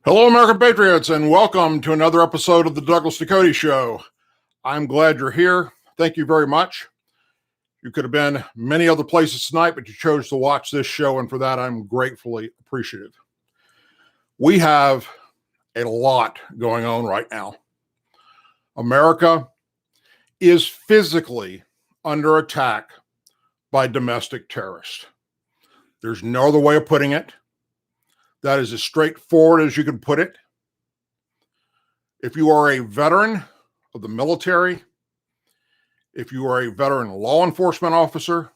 Hello, American Patriots, and welcome to another episode of the Douglas Ducote Show. I'm glad you're here. Thank you very much. You could have been many other places tonight, but you chose to watch this show, and for that, I'm gratefully appreciative. We have a lot going on right now. America is physically under attack by domestic terrorists. There's no other way of putting it. That is as straightforward as you can put it. If you are a veteran of the military, if you are a veteran law enforcement officer,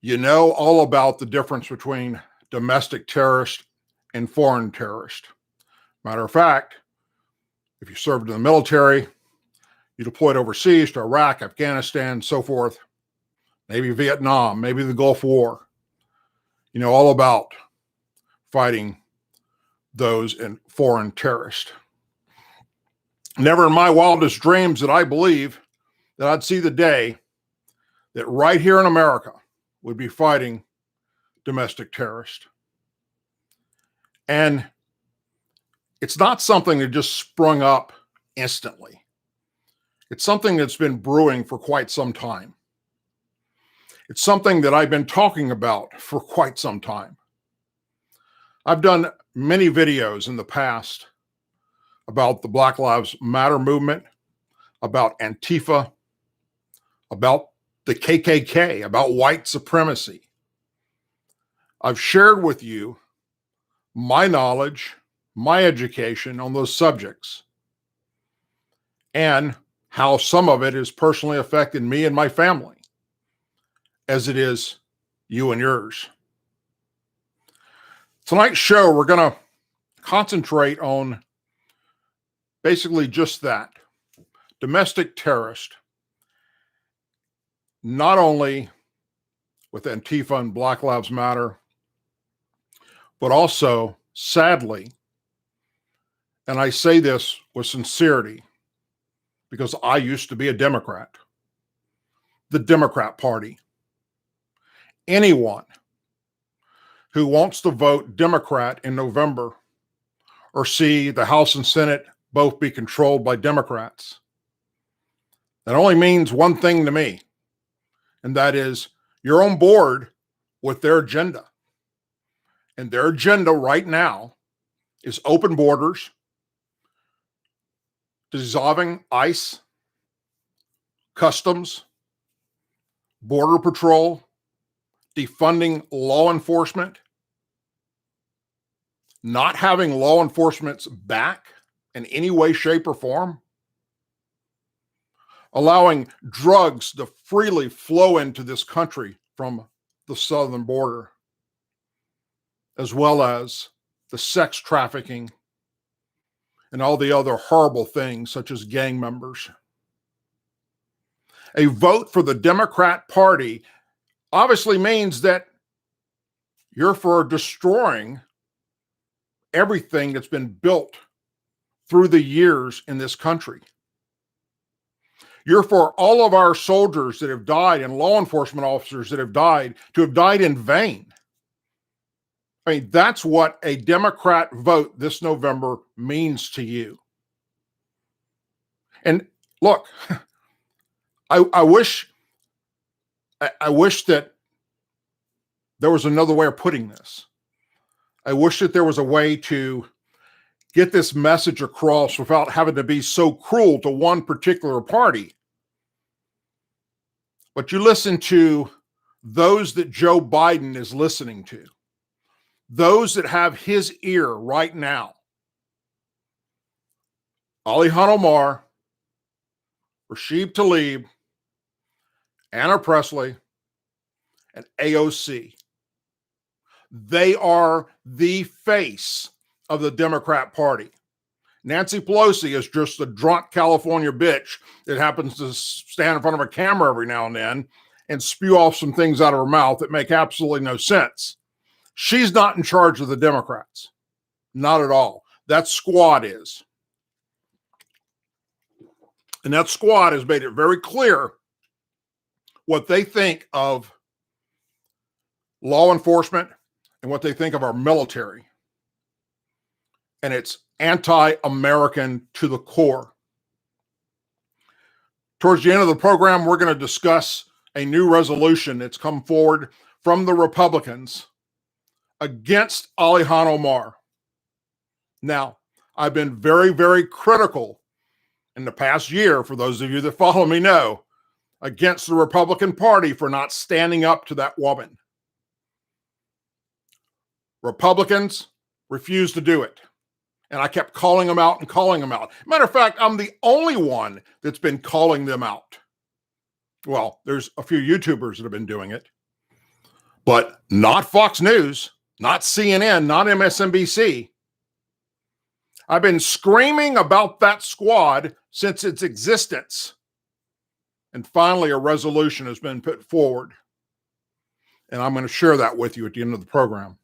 you know all about the difference between domestic terrorist and foreign terrorist. Matter of fact, if you served in the military, you deployed overseas to Iraq, Afghanistan, so forth, maybe Vietnam, maybe the Gulf War, you know all about fighting those in foreign terrorists. Never in my wildest dreams did I believe that I'd see the day that right here in America would be fighting domestic terrorists. And it's not something that just sprung up instantly. It's something that's been brewing for quite some time. It's something that I've been talking about for quite some time. I've done many videos in the past about the Black Lives Matter movement, about Antifa, about the KKK, about white supremacy. I've shared with you my knowledge, my education on those subjects, and how some of it has personally affected me and my family, as it is you and yours. Tonight's show, we're going to concentrate on basically just that. Domestic terrorist, not only with Antifa and Black Lives Matter, but also, sadly, and I say this with sincerity because I used to be a Democrat, the Democrat Party. Anyone who wants to vote Democrat in November or see the House and Senate both be controlled by Democrats, that only means one thing to me, and that is you're on board with their agenda. And their agenda right now is open borders, dissolving ICE, customs, border patrol, defunding law enforcement, not having law enforcement's back in any way, shape, or form, allowing drugs to freely flow into this country from the southern border, as well as the sex trafficking and all the other horrible things such as gang members. A vote for the Democrat Party obviously means that you're for destroying everything that's been built through the years in this country. You're for all of our soldiers that have died and law enforcement officers that have died to have died in vain. I mean, that's what a Democrat vote this November means to you. And look, I wish that there was another way of putting this. I wish that there was a way to get this message across without having to be so cruel to one particular party. But you listen to those that Joe Biden is listening to, those that have his ear right now. Omar, Rashid Tlaib, Anna Presley, and AOC. They are the face of the Democrat Party. Nancy Pelosi is just a drunk California bitch that happens to stand in front of a camera every now and then and spew off some things out of her mouth that make absolutely no sense. She's not in charge of the Democrats. Not at all. That squad is. And that squad has made it very clear what they think of law enforcement and what they think of our military. and it's anti-American to the core. Towards the end of the program, we're going to discuss a new resolution that's come forward from the Republicans against Ilhan Omar. Now, I've been very, very critical in the past year, for those of you that follow me know, against the Republican Party for not standing up to that woman. Republicans refused to do it. And I kept calling them out and calling them out. Matter of fact, I'm the only one that's been calling them out. Well, there's a few YouTubers that have been doing it, but not Fox News, not CNN, not MSNBC. I've been screaming about that squad since its existence. And finally, a resolution has been put forward. And I'm going to share that with you at the end of the program.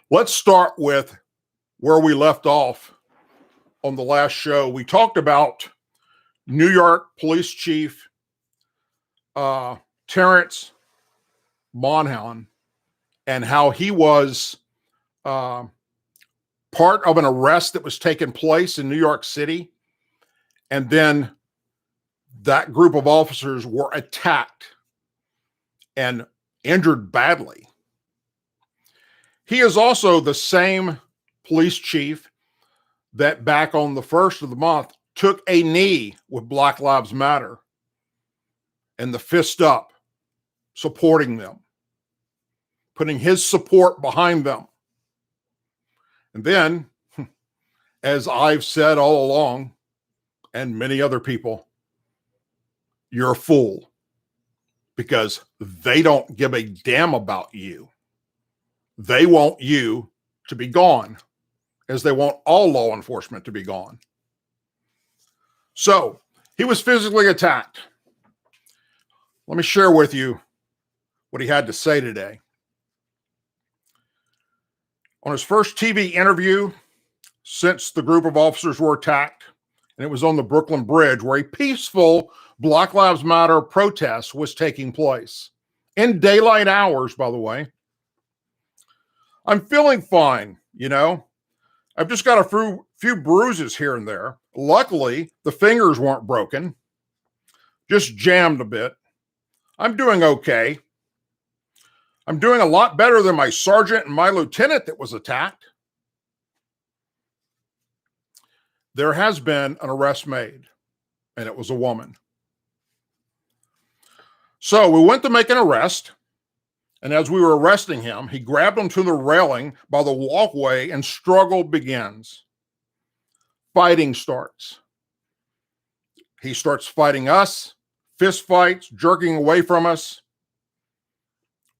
Let's start with where we left off on the last show. We talked about New York Police Chief Terrence Monhan and how he was part of an arrest that was taking place in New York City. And then that group of officers were attacked and injured badly. He is also the same police chief that back on the 1st of the month took a knee with Black Lives Matter and the fist up, supporting them, putting his support behind them. And then, as I've said all along, and many other people, you're a fool because they don't give a damn about you. They want you to be gone, as they want all law enforcement to be gone. So he was physically attacked. Let me share with you what he had to say today. On his first TV interview since the group of officers were attacked, and it was on the Brooklyn Bridge where a peaceful Black Lives Matter protest was taking place in daylight hours, by the way. I'm feeling fine, you know. I've just got a few bruises here and there. Luckily, the fingers weren't broken, just jammed a bit. I'm doing okay. I'm doing a lot better than my sergeant and my lieutenant that was attacked. There has been an arrest made, and it was a woman. So we went to make an arrest, and as we were arresting him, he grabbed onto the railing by the walkway and struggle begins. Fighting starts. He starts fighting us, fist fights, jerking away from us.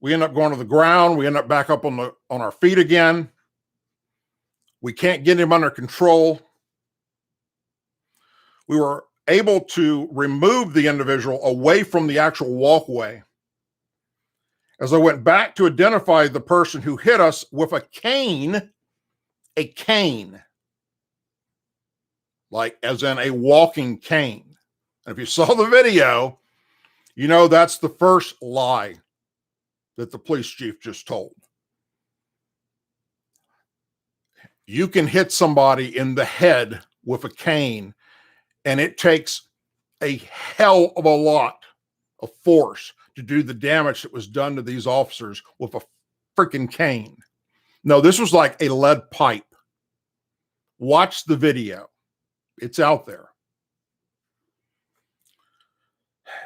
We end up going to the ground. We end up back up on our feet again. We can't get him under control. We were able to remove the individual away from the actual walkway. As I went back to identify the person who hit us with a cane, like as in a walking cane. And if you saw the video, you know that's the first lie that the police chief just told. You can hit somebody in the head with a cane, and it takes a hell of a lot of force to do the damage that was done to these officers with a freaking cane. No, this was like a lead pipe. Watch the video. It's out there.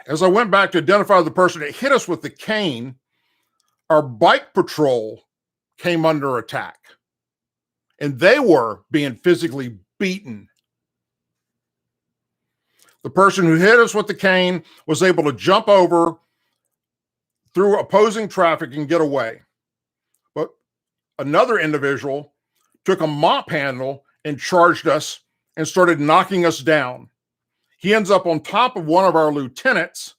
As I went back to identify the person that hit us with the cane, our bike patrol came under attack, and they were being physically beaten. The person who hit us with the cane was able to jump over through opposing traffic and get away. But another individual took a mop handle and charged us and started knocking us down. He ends up on top of one of our lieutenants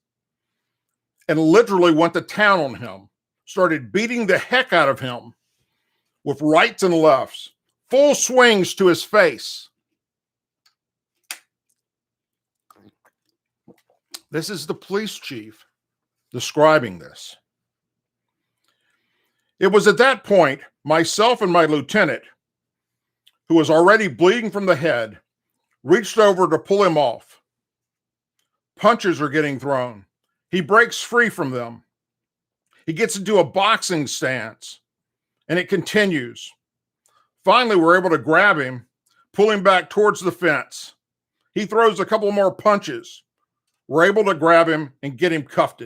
and literally went to town on him, started beating the heck out of him with rights and lefts, full swings to his face. This is the police chief describing this. It was at that point, myself and my lieutenant who was already bleeding from the head, reached over to pull him off. Punches are getting thrown. He breaks free from them. He gets into a boxing stance, and it continues. Finally, we're able to grab him, pull him back towards the fence. He throws a couple more punches. We're able to grab him and get him cuffed.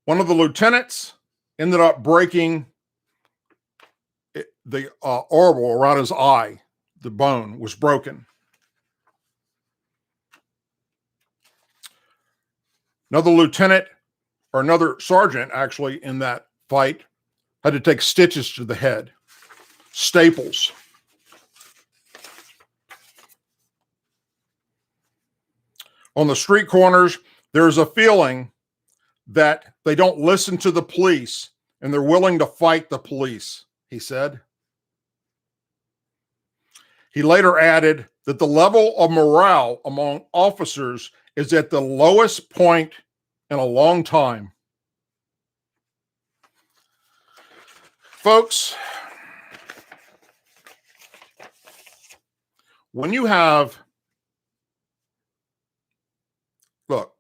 One of the lieutenants ended up breaking the orbital around his eye. The bone was broken. Another lieutenant, or another sergeant actually, in that fight had to take stitches to the head, staples. On the street corners, there's a feeling that they don't listen to the police and they're willing to fight the police, he said. He later added that the level of morale among officers is at the lowest point in a long time. Folks, when you have, look,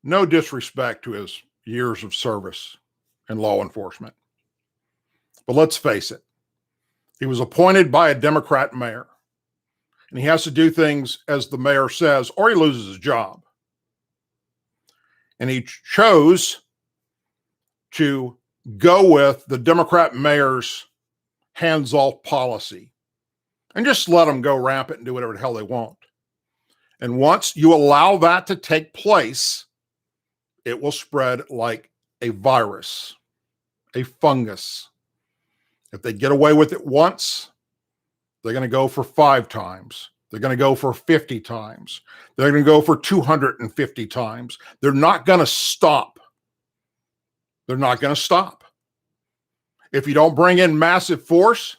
no disrespect to his years of service in law enforcement, but let's face it, he was appointed by a Democrat mayor, and he has to do things as the mayor says, or he loses his job. And he chose to go with the Democrat mayor's hands-off policy and just let them go rampant and do whatever the hell they want. And once you allow that to take place, it will spread like a virus, a fungus. If they get away with it once, they're going to go for 5 times. They're going to go for 50 times. They're going to go for 250 times. They're not going to stop. They're not going to stop. If you don't bring in massive force,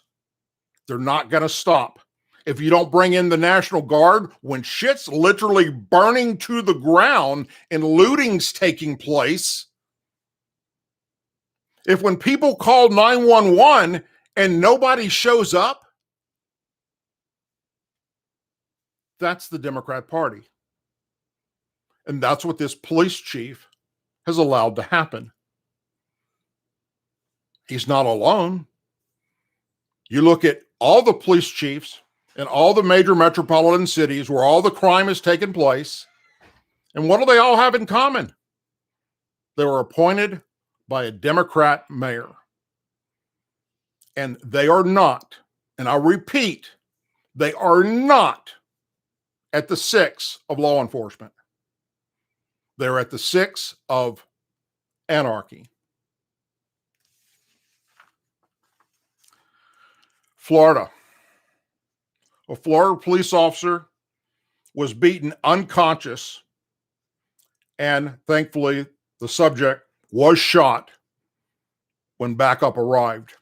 they're not going to stop. If you don't bring in the National Guard, when shit's literally burning to the ground and looting's taking place, if when people call 911 and nobody shows up, that's the Democrat Party. And that's what this police chief has allowed to happen. He's not alone. You look at all the police chiefs in all the major metropolitan cities where all the crime has taken place, and what do they all have in common? They were appointed by a Democrat mayor. And they are not, and I repeat, they are not at the 6 of law enforcement. They're at the 6 of anarchy. Florida. A Florida police officer was beaten unconscious, and thankfully the subject was shot when backup arrived.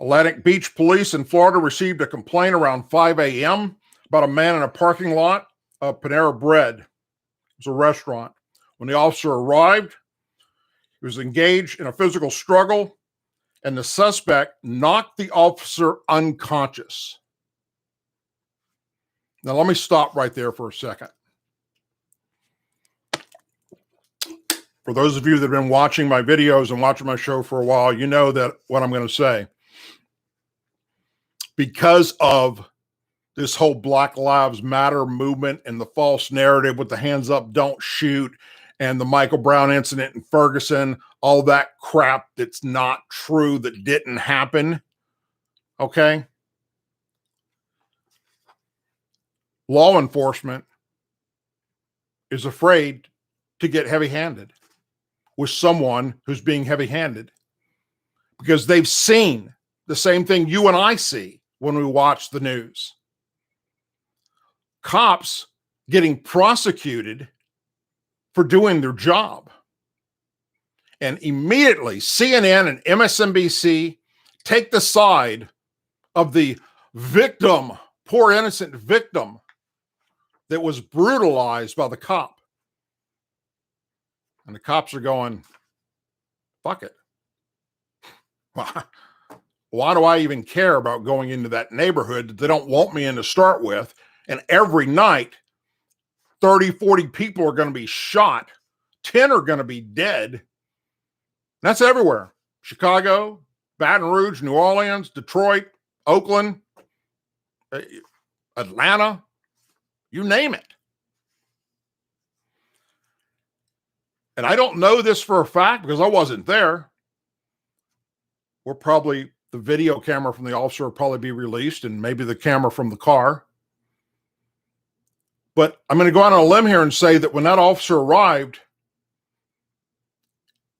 Atlantic Beach Police in Florida received a complaint around 5 a.m. about a man in a parking lot of Panera Bread. It was a restaurant. When the officer arrived, he was engaged in a physical struggle, and the suspect knocked the officer unconscious. Now, let me stop right there for a second. For those of you that have been watching my videos and watching my show for a while, you know that what I'm going to say. Because of this whole Black Lives Matter movement and the false narrative with the hands up, don't shoot, and the Michael Brown incident in Ferguson, all that crap that's not true, that didn't happen, okay? Law enforcement is afraid to get heavy-handed with someone who's being heavy-handed because they've seen the same thing you and I see when we watch the news. Cops getting prosecuted for doing their job. And immediately CNN and MSNBC take the side of the victim, poor innocent victim that was brutalized by the cop. And the cops are going, fuck it. Why do I even care about going into that neighborhood that they don't want me in to start with? And every night, 30, 40 people are going to be shot. 10 are going to be dead. That's everywhere. Chicago, Baton Rouge, New Orleans, Detroit, Oakland, Atlanta, you name it. And I don't know this for a fact because I wasn't there. The video camera from the officer will probably be released, and maybe the camera from the car. But I'm going to go out on a limb here and say that when that officer arrived,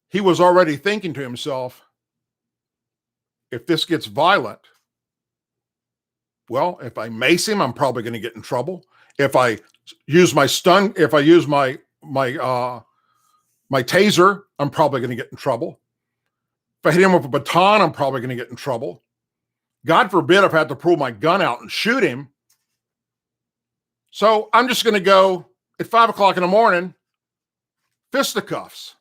he was already thinking to himself, if this gets violent, well, if I mace him, I'm probably going to get in trouble. If I use my taser, I'm probably going to get in trouble. If I hit him with a baton, I'm probably going to get in trouble. God forbid if I had to pull my gun out and shoot him. So I'm just going to go at 5 o'clock in the morning, fisticuffs.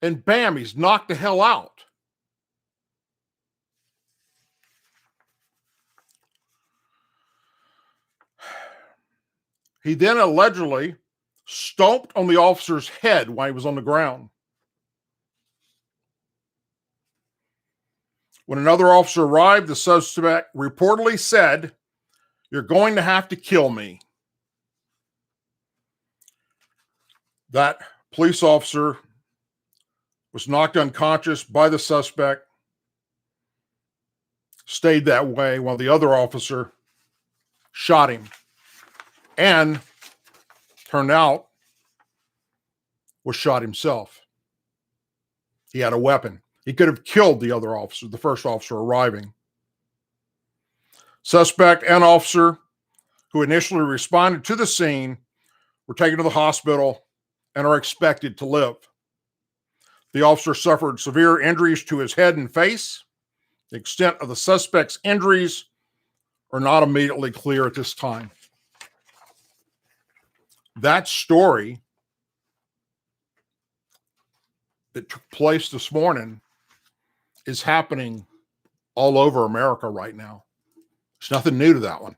And bam, he's knocked the hell out. He then allegedly stomped on the officer's head while he was on the ground. When another officer arrived, the suspect reportedly said, "You're going to have to kill me." That police officer was knocked unconscious by the suspect, stayed that way while the other officer shot him, and turned out was shot himself. He had a weapon. He could have killed the other officer, the first officer arriving. Suspect and officer who initially responded to the scene were taken to the hospital and are expected to live. The officer suffered severe injuries to his head and face. The extent of the suspect's injuries are not immediately clear at this time. That story that took place this morning is happening all over America right now. There's nothing new to that one.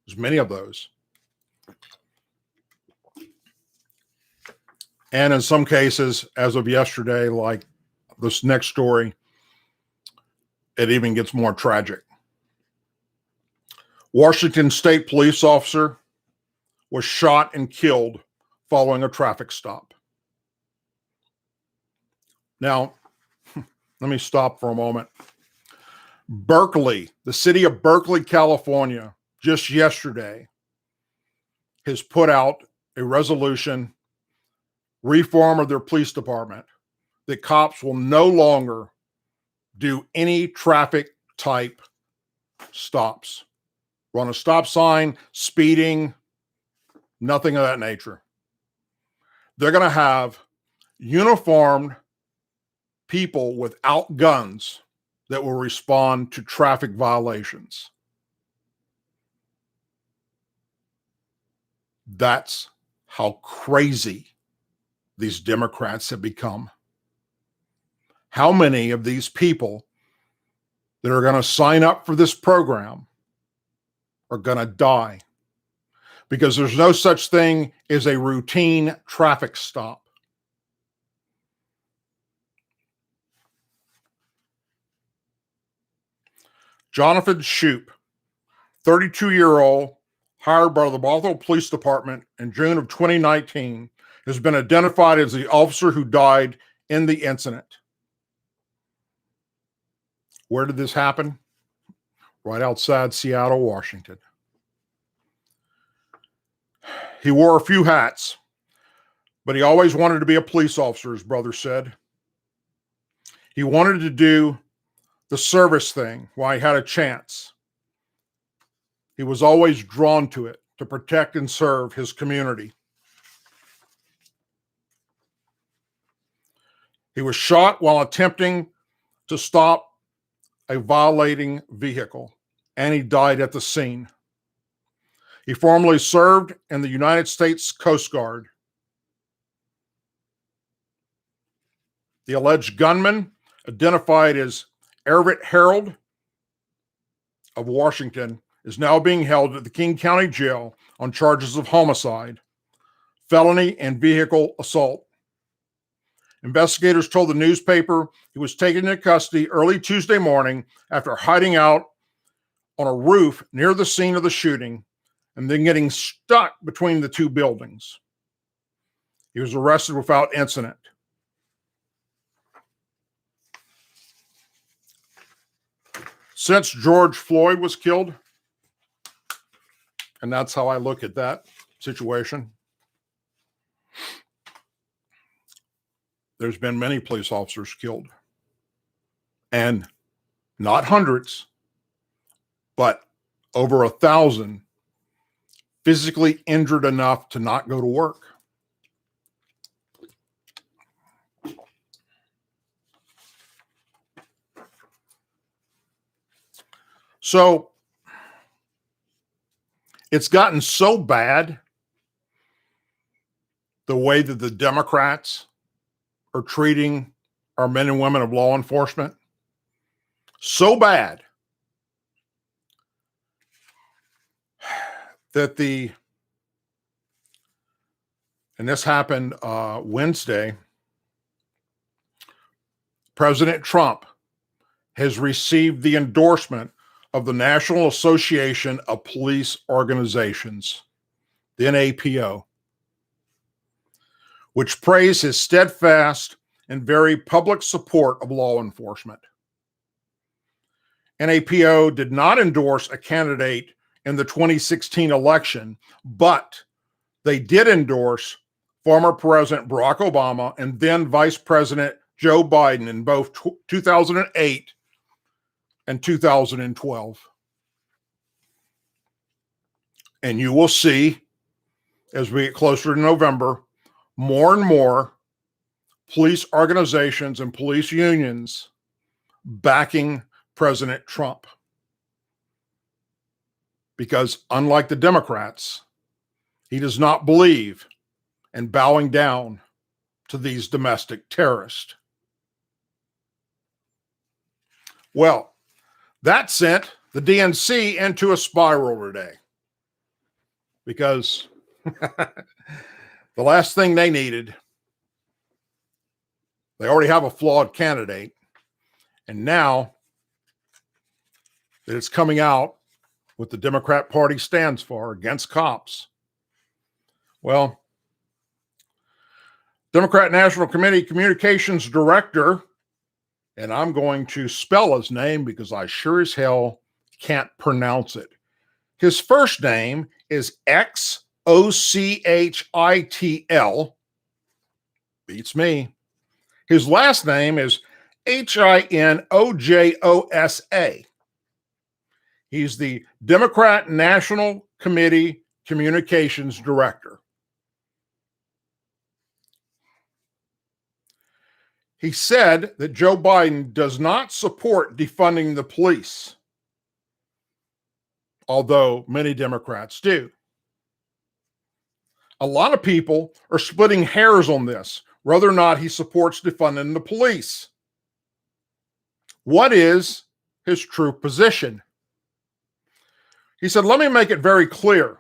There's many of those. And in some cases, as of yesterday, like this next story, it even gets more tragic. Washington State police officer was shot and killed following a traffic stop. Now, let me stop for a moment. Berkeley, the city of Berkeley, California, just yesterday has put out a resolution, reform of their police department, that cops will no longer do any traffic type stops. Run a stop sign, speeding, nothing of that nature. They're going to have uniformed people without guns that will respond to traffic violations. That's how crazy these Democrats have become. How many of these people that are going to sign up for this program are going to die? Because there's no such thing as a routine traffic stop. Jonathan Shoup, 32-year-old, hired by the Bothell Police Department in June of 2019, has been identified as the officer who died in the incident. Where did this happen? Right outside Seattle, Washington. He wore a few hats, but he always wanted to be a police officer, his brother said. He wanted to do the service thing while he had a chance. He was always drawn to it, to protect and serve his community. He was shot while attempting to stop a violating vehicle, and he died at the scene. He formerly served in the United States Coast Guard. The alleged gunman, identified as Everett Harold of Washington, is now being held at the King County Jail on charges of homicide, felony, and vehicle assault. Investigators told the newspaper he was taken into custody early Tuesday morning after hiding out on a roof near the scene of the shooting and then getting stuck between the two buildings. He was arrested without incident. Since George Floyd was killed, and that's how I look at that situation, there's been many police officers killed. And not hundreds, but over 1,000 physically injured enough to not go to work. So it's gotten so bad, the way that the Democrats are treating our men and women of law enforcement, so bad that and this happened Wednesday, President Trump has received the endorsement of the National Association of Police Organizations, the NAPO, which praised his steadfast and very public support of law enforcement. NAPO did not endorse a candidate in the 2016 election, but they did endorse former President Barack Obama and then Vice President Joe Biden in both 2008 and 2012. And you will see, as we get closer to November, more and more police organizations and police unions backing President Trump. Because unlike the Democrats, he does not believe in bowing down to these domestic terrorists. Well, that sent the DNC into a spiral today, because the last thing they needed, they already have a flawed candidate, and now that it's coming out what the Democrat Party stands for against cops, well, Democrat National Committee Communications Director, and I'm going to spell his name because I sure as hell can't pronounce it. His first name is Xochitl. Beats me. His last name is Hinojosa. He's the Democrat National Committee Communications Director. He said that Joe Biden does not support defunding the police, although many Democrats do. A lot of people are splitting hairs on this, whether or not he supports defunding the police. What is his true position? He said, let me make it very clear.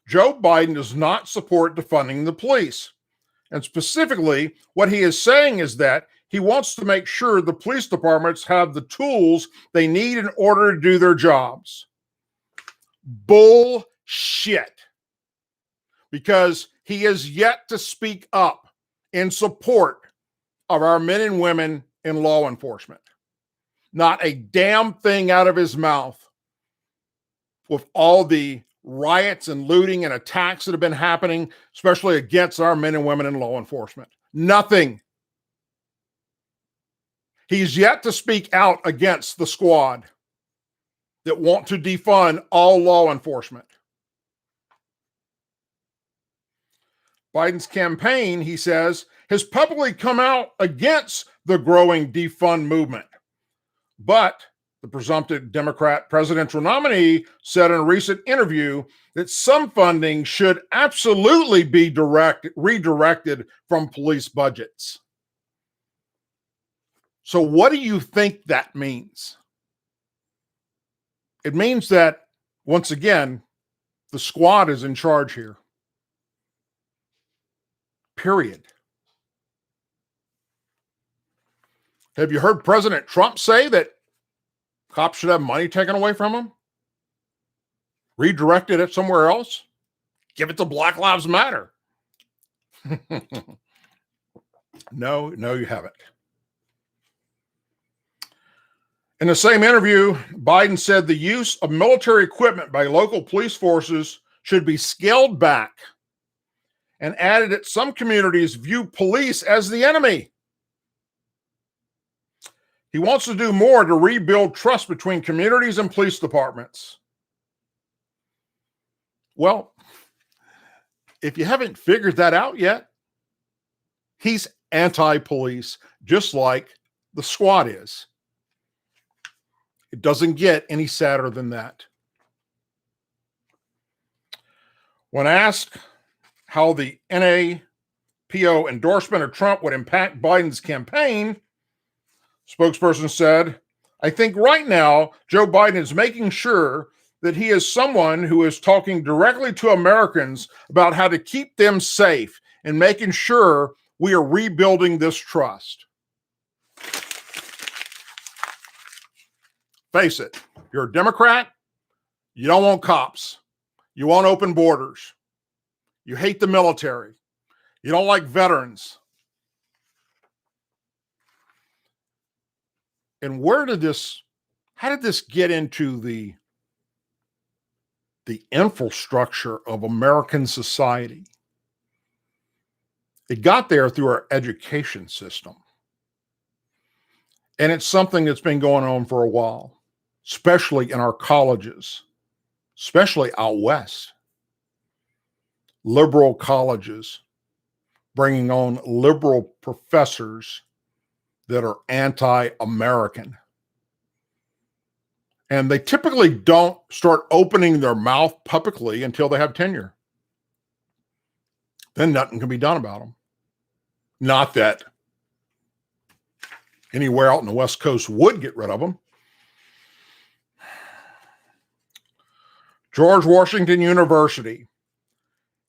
Joe Biden does not support defunding the police. And specifically, what he is saying is that he wants to make sure the police departments have the tools they need in order to do their jobs. Bullshit. Because he has yet to speak up in support of our men and women in law enforcement. Not a damn thing out of his mouth with all the riots and looting and attacks that have been happening, especially against our men and women in law enforcement. Nothing. He's yet to speak out against the squad that want to defund all law enforcement. Biden's campaign, he says, has publicly come out against the growing defund movement. But the presumptive Democrat presidential nominee said in a recent interview that some funding should absolutely be redirected from police budgets. So what do you think that means? It means that, once again, the squad is in charge here. Period. Have you heard President Trump say that cops should have money taken away from them? Redirected it somewhere else? Give it to Black Lives Matter. No, you haven't. In the same interview, Biden said the use of military equipment by local police forces should be scaled back, and added that some communities view police as the enemy. He wants to do more to rebuild trust between communities and police departments. Well, if you haven't figured that out yet, he's anti-police, just like the squad is. It doesn't get any sadder than that. When asked how the NAPO endorsement of Trump would impact Biden's campaign, spokesperson said, "I think right now Joe Biden is making sure that he is someone who is talking directly to Americans about how to keep them safe and making sure we are rebuilding this trust." Face it, you're a Democrat, you don't want cops, you want open borders, you hate the military, you don't like veterans. And how did this get into the infrastructure of American society? It got there through our education system. And it's something that's been going on for a while, especially in our colleges, especially out west. Liberal colleges bringing on liberal professors that are anti-American. And they typically don't start opening their mouth publicly until they have tenure. Then nothing can be done about them. Not that anywhere out in the West Coast would get rid of them. George Washington University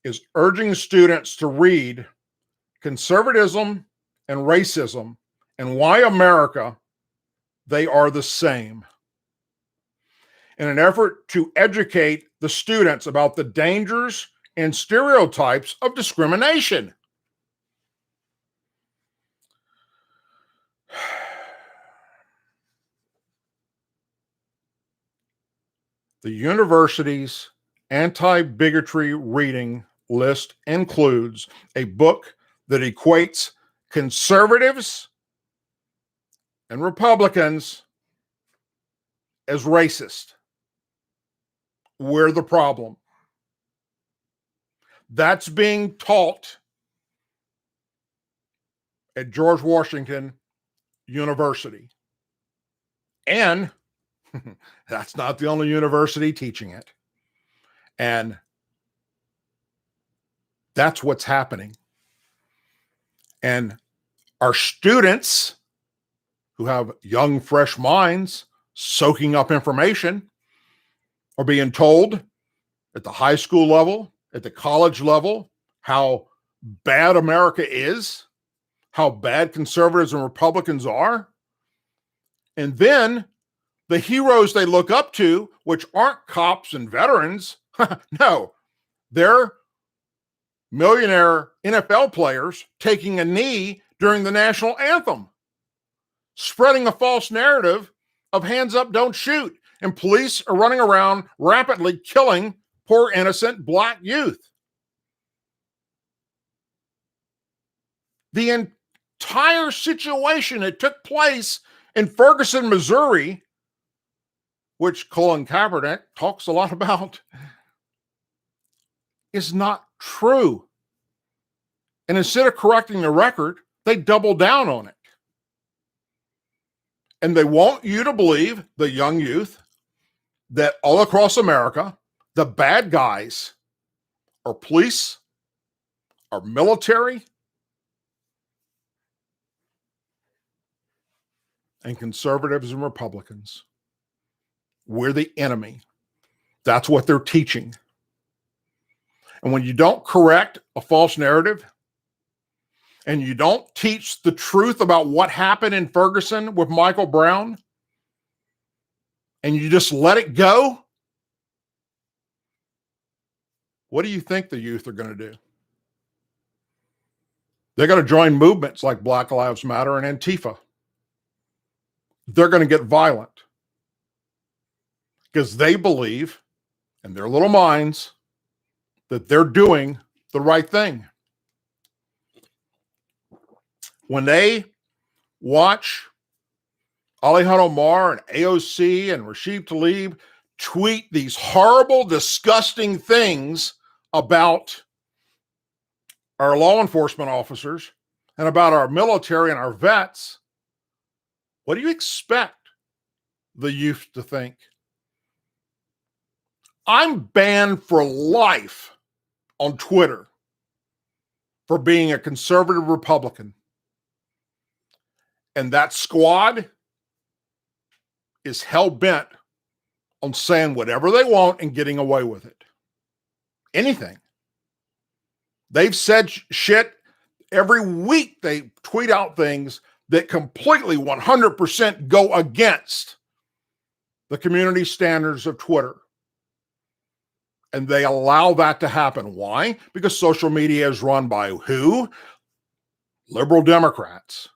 is urging students to read Conservatism and Racism and Why America, They Are the Same, in an effort to educate the students about the dangers and stereotypes of discrimination. The university's anti-bigotry reading list includes a book that equates conservatives and Republicans as racist. We're the problem. That's being taught at George Washington University. And that's not the only university teaching it. And that's what's happening. And our students who have young, fresh minds soaking up information are being told at the high school level, at the college level, how bad America is, how bad conservatives and Republicans are. And then the heroes they look up to, which aren't cops and veterans, no, they're millionaire NFL players taking a knee during the national anthem, spreading a false narrative of hands up, don't shoot. And police are running around rapidly killing poor innocent black youth. The entire situation that took place in Ferguson, Missouri, which Colin Kaepernick talks a lot about, is not true. And instead of correcting the record, they double down on it. And they want you to believe, the young youth, that all across America, the bad guys are police, are military, and conservatives and Republicans. We're the enemy. That's what they're teaching. And when you don't correct a false narrative and you don't teach the truth about what happened in Ferguson with Michael Brown, and you just let it go, what do you think the youth are going to do? They're going to join movements like Black Lives Matter and Antifa. They're going to get violent because they believe in their little minds that they're doing the right thing. When they watch Omar and AOC and Rashid Tlaib tweet these horrible, disgusting things about our law enforcement officers and about our military and our vets, what do you expect the youth to think? I'm banned for life on Twitter for being a conservative Republican. And that squad is hell-bent on saying whatever they want and getting away with it. Anything. They've said shit every week. They tweet out things that completely 100% go against the community standards of Twitter. And they allow that to happen. Why? Because social media is run by who? Liberal Democrats.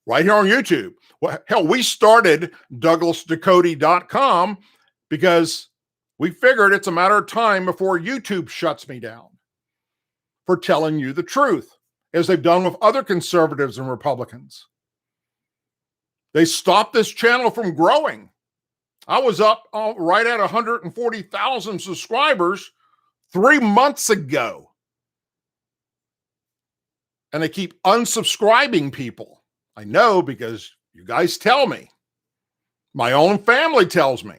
Right here on YouTube. Well, hell, we started DouglasDucote.com because we figured it's a matter of time before YouTube shuts me down for telling you the truth, as they've done with other conservatives and Republicans. They stopped this channel from growing. I was up right at 140,000 subscribers 3 months ago. And they keep unsubscribing people. I know because you guys tell me. My own family tells me.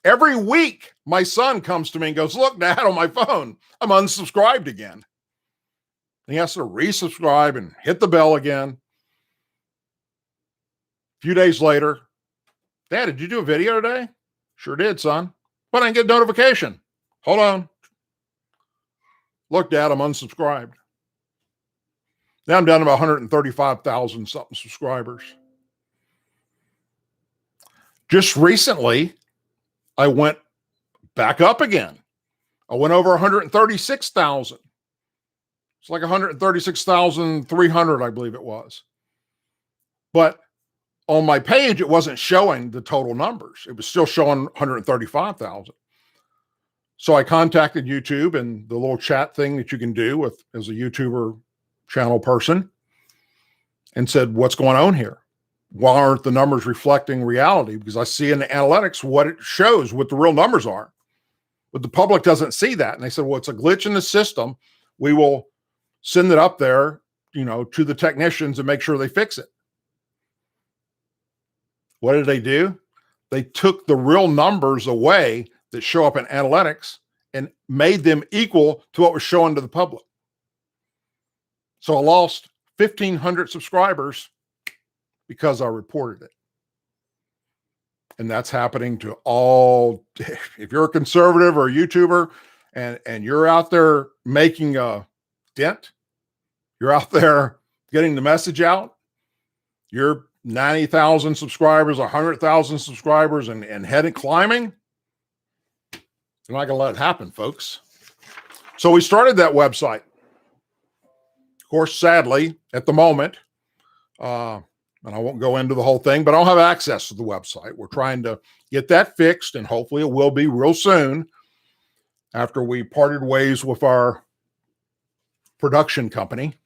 Every week, my son comes to me and goes, "Look, Dad, on my phone, I'm unsubscribed again." And he has to resubscribe and hit the bell again. A few days later, "Dad, did you do a video today?" "Sure did, son." "But I didn't get a notification." "Hold on." "Look, Dad, I'm unsubscribed." Now I'm down to about 135,000 something subscribers. Just recently, I went back up again. I went over 136,000. It's like 136,300, I believe it was. But on my page, it wasn't showing the total numbers. It was still showing 135,000. So I contacted YouTube and the little chat thing that you can do with as a YouTuber channel person and said, "What's going on here? Why aren't the numbers reflecting reality?" Because I see in the analytics what it shows, what the real numbers are. But the public doesn't see that. And they said, "Well, it's a glitch in the system. We will send it up there, to the technicians and make sure they fix it." What did they do? They took the real numbers away that show up in analytics and made them equal to what was shown to the public. So I lost 1,500 subscribers because I reported it. And that's happening to all. If you're a conservative or a YouTuber and you're out there making a dent, you're out there getting the message out, you're 90,000 subscribers, 100,000 subscribers, and heading climbing, you're not going to let it happen, folks. So we started that website. Of course, sadly, at the moment, and I won't go into the whole thing, but I don't have access to the website. We're trying to get that fixed, and hopefully it will be real soon after we parted ways with our production company.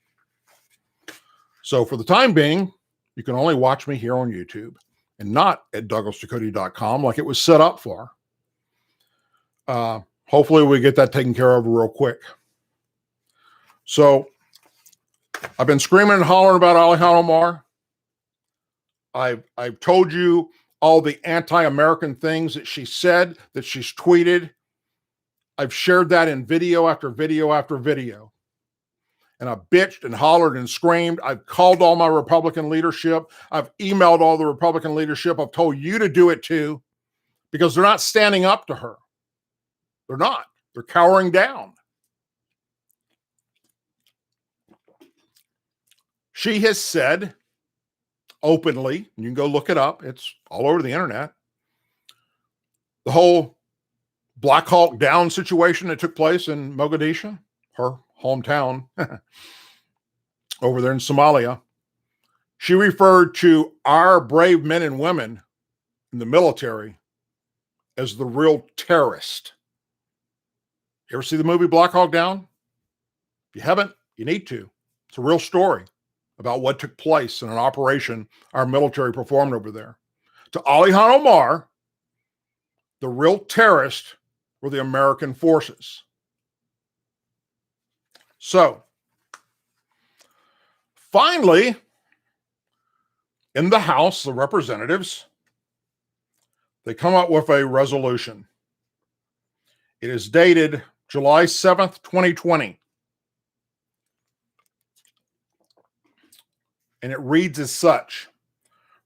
So for the time being, you can only watch me here on YouTube and not at DouglasDucote.com like it was set up for. Hopefully we get that taken care of real quick. So I've been screaming and hollering about Omar. I've told you all the anti-American things that she said, that she's tweeted. I've shared that in video after video after video. and I bitched and hollered and screamed. I've called all my Republican leadership. I've emailed all the Republican leadership. I've told you to do it too, because they're not standing up to her. They're not. They're cowering down. She has said openly, you can go look it up, it's all over the internet, the whole Black Hawk Down situation that took place in Mogadishu, her hometown, over there in Somalia. She referred to our brave men and women in the military as the real terrorist. You ever see the movie Black Hawk Down? If you haven't, you need to. It's a real story about what took place in an operation our military performed over there. To Alihan Omar, the real terrorist were the American forces. So, finally, in the House of Representatives, they come up with a resolution. It is dated July 7th, 2020. And it reads as such.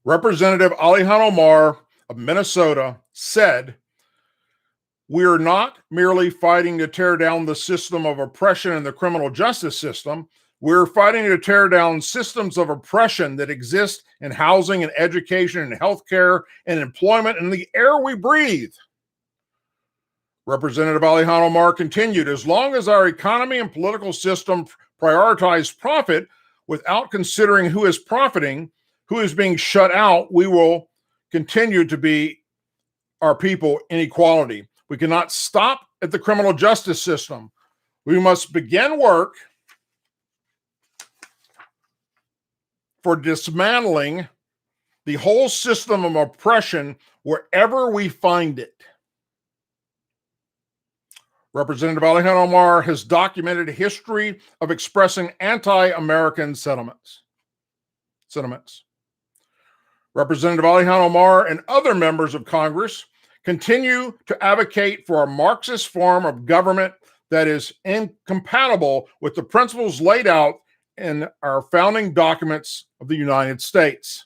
Representative Alihan Omar of Minnesota said, "We are not merely fighting to tear down the system of oppression in the criminal justice system. We're fighting to tear down systems of oppression that exist in housing and education and healthcare and employment and the air we breathe." Representative Alihan Omar continued, "As long as our economy and political system prioritize profit without considering who is profiting, who is being shut out, we will continue to be our people inequality. We cannot stop at the criminal justice system. We must begin work for dismantling the whole system of oppression wherever we find it." Representative Alihan Omar has documented a history of expressing anti-American sentiments. Representative Alihan Omar and other members of Congress continue to advocate for a Marxist form of government that is incompatible with the principles laid out in our founding documents of the United States.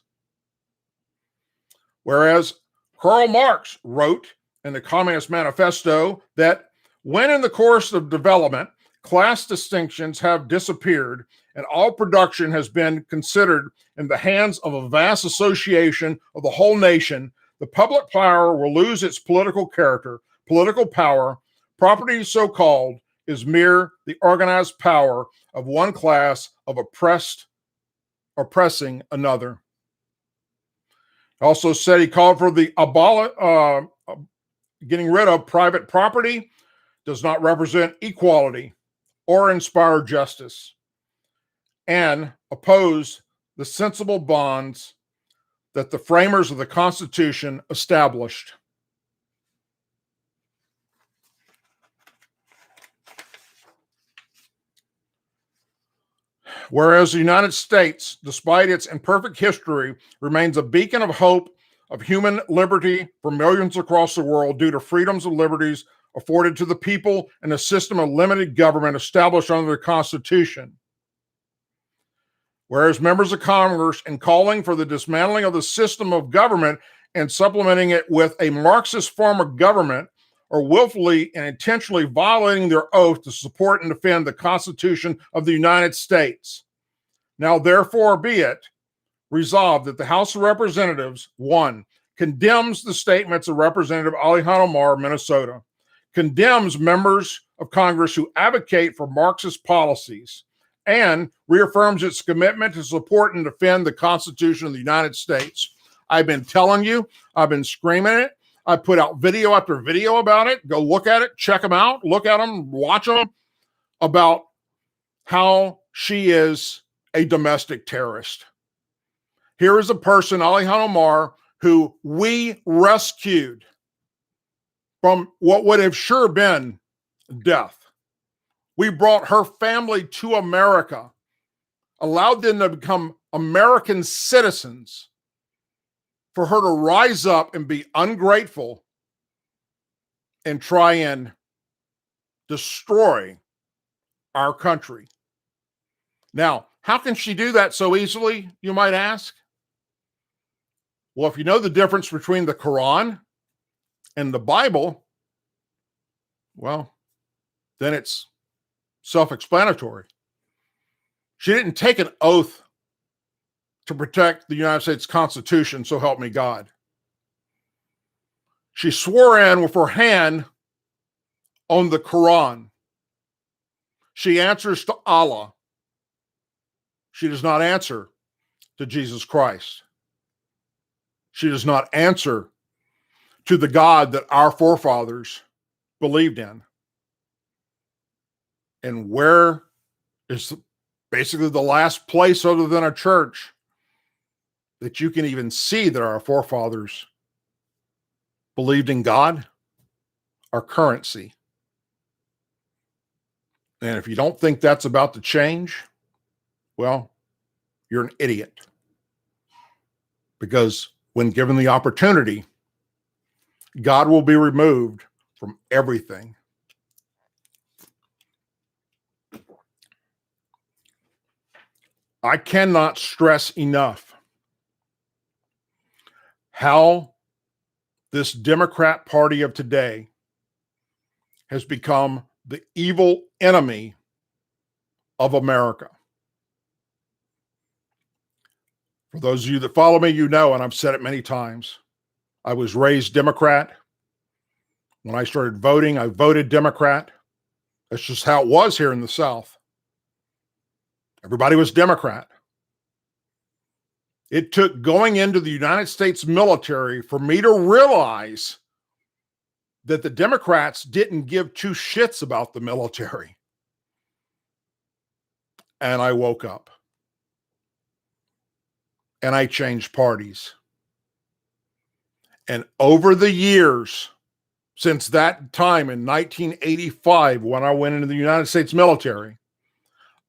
Whereas Karl Marx wrote in the Communist Manifesto that when in the course of development, class distinctions have disappeared and all production has been considered in the hands of a vast association of the whole nation, the public power will lose its political character, political power. Property, so called, is mere the organized power of one class of oppressing another. Also said he called for the getting rid of private property does not represent equality or inspire justice, and oppose the sensible bonds that the framers of the Constitution established. Whereas the United States, despite its imperfect history, remains a beacon of hope of human liberty for millions across the world due to freedoms and liberties afforded to the people and a system of limited government established under the Constitution. Whereas members of Congress, in calling for the dismantling of the system of government and supplementing it with a Marxist form of government, are willfully and intentionally violating their oath to support and defend the Constitution of the United States. Now, therefore, be it resolved that the House of Representatives, 1, condemns the statements of Representative Alihan Omar of Minnesota, condemns members of Congress who advocate for Marxist policies, and reaffirms its commitment to support and defend the Constitution of the United States. I've been telling you, I've been screaming it. I put out video after video about it. Go look at it, check them out, look at them, watch them, about how she is a domestic terrorist. Here is a person, Alihan Omar, who we rescued from what would have sure been death. We brought her family to America, allowed them to become American citizens, for her to rise up and be ungrateful and try and destroy our country. Now, how can she do that so easily, you might ask? Well, if you know the difference between the Quran and the Bible, well, then it's self-explanatory. She didn't take an oath to protect the United States Constitution, so help me God. She swore in with her hand on the Quran. She answers to Allah. She does not answer to Jesus Christ. She does not answer to the God that our forefathers believed in. And where is basically the last place other than a church that you can even see that our forefathers believed in God? Our currency. And if you don't think that's about to change, well, you're an idiot. Because when given the opportunity, God will be removed from everything. I cannot stress enough how this Democrat Party of today has become the evil enemy of America. For those of you that follow me, you know, and I've said it many times, I was raised Democrat. When I started voting, I voted Democrat. That's just how it was here in the South. Everybody was Democrat. It took going into the United States military for me to realize that the Democrats didn't give two shits about the military. And I woke up. And I changed parties. And over the years, since that time in 1985, when I went into the United States military,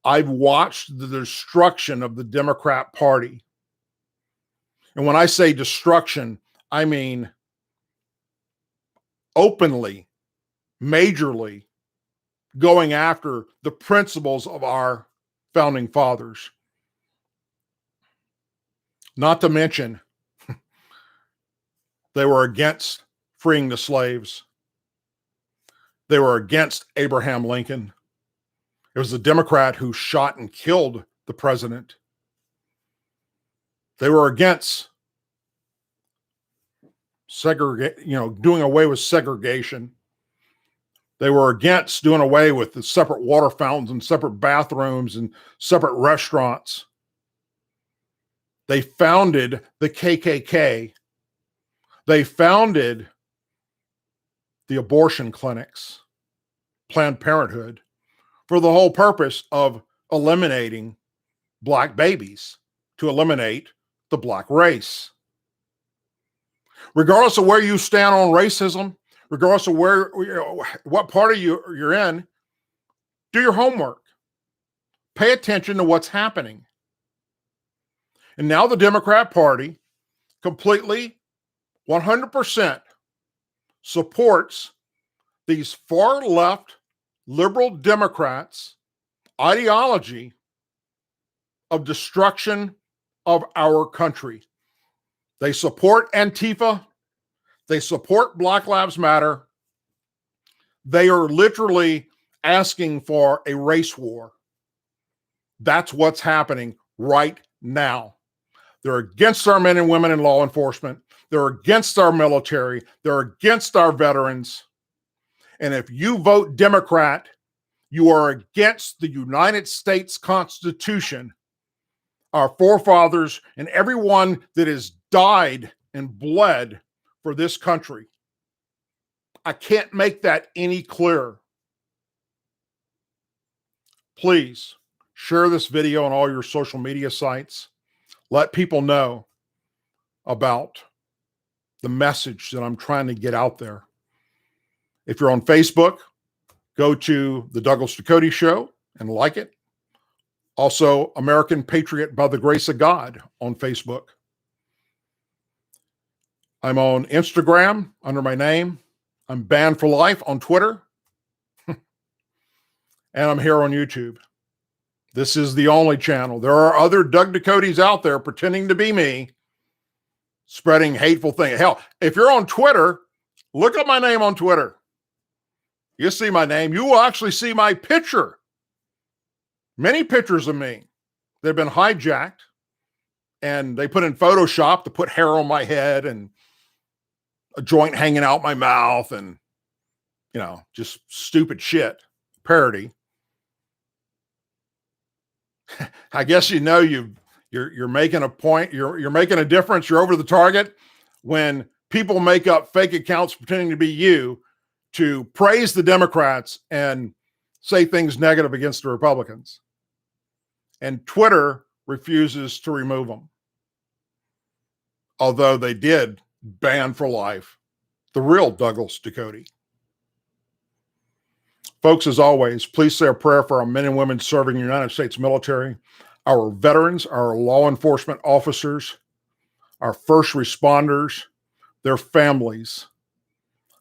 I've watched the destruction of the Democrat Party. And when I say destruction, I mean openly, majorly going after the principles of our founding fathers. Not to mention, they were against freeing the slaves. They were against Abraham Lincoln. It was the Democrat who shot and killed the president. They were against doing away with segregation. They were against doing away with the separate water fountains and separate bathrooms and separate restaurants. They founded the KKK. They founded the abortion clinics, Planned Parenthood, for the whole purpose of eliminating black babies, to eliminate the black race. Regardless of where you stand on racism, regardless of what party you're in, do your homework. Pay attention to what's happening. And now the Democrat Party completely, 100% supports these far left liberal Democrats' ideology of destruction of our country. They support Antifa. They support Black Lives Matter. They are literally asking for a race war. That's what's happening right now. They're against our men and women in law enforcement. They're against our military. They're against our veterans. And if you vote Democrat, you are against the United States Constitution, our forefathers, and everyone that has died and bled for this country. I can't make that any clearer. Please share this video on all your social media sites. Let people know about the message that I'm trying to get out there. If you're on Facebook, go to the Douglas Ducote Show and like it. Also, American Patriot by the Grace of God on Facebook. I'm on Instagram under my name. I'm banned for life on Twitter. And I'm here on YouTube. This is the only channel. There are other Doug Ducotes out there pretending to be me, spreading hateful things. Hell, if you're on Twitter, look up my name on Twitter. You see my name. You will actually see my picture. Many pictures of me. They've been hijacked, and they put in Photoshop to put hair on my head and a joint hanging out my mouth and, just stupid shit. Parody. I guess you're making a point. You're making a difference. You're over the target when people make up fake accounts pretending to be you to praise the Democrats and say things negative against the Republicans. And Twitter refuses to remove them. Although they did ban for life the real Douglas Ducote. Folks, as always, please say a prayer for our men and women serving the United States military, our veterans, our law enforcement officers, our first responders, their families,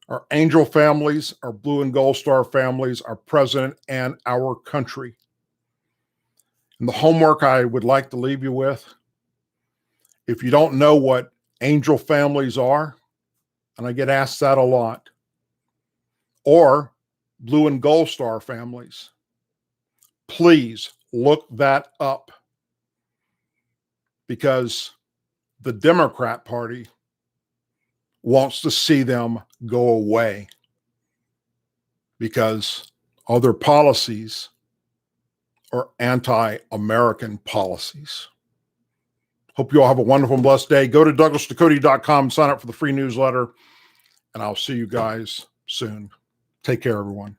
our angel families, our blue and gold star families, our president, and our country. And the homework I would like to leave you with, if you don't know what angel families are, and I get asked that a lot, or blue and gold star families, please look that up, because the Democrat Party wants to see them go away because other policies are anti-American policies. Hope you all have a wonderful and blessed day. Go to DouglasDucote.com, sign up for the free newsletter, and I'll see you guys soon. Take care, everyone.